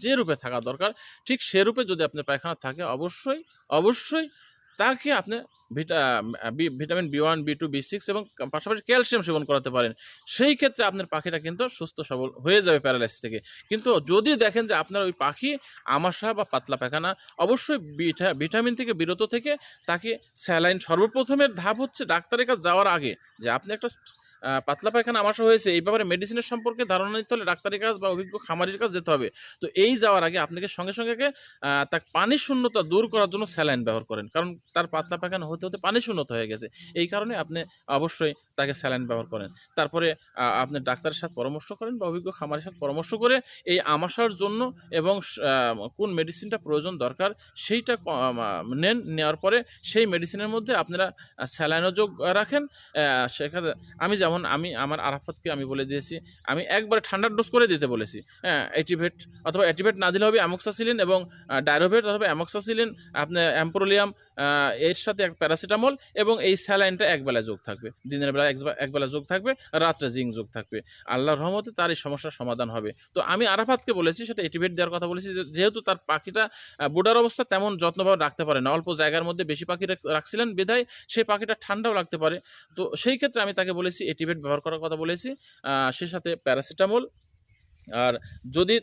যে রূপে থাকা দরকার ঠিক সে রূপে যদি আপনার পায়খানা থাকে অবশ্যই তাকে আপনি ভিটামিন B1, B2, B6 এবং পাশাপাশি ক্যালসিয়াম সেবন করাতে পারেন। সেই ক্ষেত্রে আপনার পাখিটা কিন্তু সুস্থ সবল হয়ে যাবে প্যারালাইসিস থেকে। কিন্তু যদি দেখেন যে আপনার ওই পাখি আমাশা বা পাতলা পায়খানা, অবশ্যই ভিটামিন থেকে বিরত থেকে তাকে স্যালাইন, সর্বপ্রথমের ধাপ হচ্ছে ডাক্তারের কাছে যাওয়ার আগে যে আপনি একটা পাতলা পায়খানা আমাশা হয়েছে, এই ব্যাপারে মেডিসিনের সম্পর্কে ধারণা নিতে হলে ডাক্তারের কাছে বা অভিজ্ঞ খামারির কাছে যেতে হবে। তো এই যাওয়ার আগে আপনাকে সঙ্গে তার পানি শূন্যতা দূর করার জন্য স্যালাইন ব্যবহার করেন, কারণ তার পাতলা পায়খানা হতে পানি শূন্যতা হয়ে গেছে। এই কারণে আপনি অবশ্যই তাকে স্যালাইন ব্যবহার করেন। তারপরে আপনি ডাক্তারের সাথে পরামর্শ করেন বা অভিজ্ঞ খামারের সাথে পরামর্শ করে এই আমাশার জন্য এবং কোন মেডিসিনটা প্রয়োজন দরকার সেইটা নেওয়ার পরে সেই মেডিসিনের মধ্যে আপনারা স্যালাইনও যোগ রাখেন। সেখানে আমি আমার আরাফাতকে আমি বলে দিয়েছি, আমি একবারে ঠান্ডার ডোজ করে দিতে বলেছি। হ্যাঁ, অ্যাটিভেট অথবা অ্যাটিভেট না দিলে হবে অ্যামোক্সাসিলিন এবং ডাইরোভেট অথবা অ্যামোক্সাসিলিন, আপনার অ্যাম্প্রোলিয়াম, এর সাথে এক প্যারাসিটামল এবং এই স্যালাইনটা একবেলা যোগ থাকবে। দিনের বেলা একবেলা যোগ থাকবে, রাত্রে জিঙ্ক যোগ থাকবে। আল্লাহর রহমতে তার এই সমস্যার সমাধান হবে। তো আমি আরাফাতকে বলেছি সেটা অ্যাটিভেট দেওয়ার কথা বলেছি, যেহেতু তার পাখিটা বুডার অবস্থা তেমন যত্নভাবে রাখতে পারে না, অল্প জায়গার মধ্যে বেশি পাখি রাখছিলেন বিধায় সেই পাখিটা ঠান্ডাও লাগতে পারে। তো সেই ক্ষেত্রে আমি তাকে বলেছি অ্যাটিভেট ব্যবহার করার কথা বলেছি, সে সাথে প্যারাসিটামল। আর যদি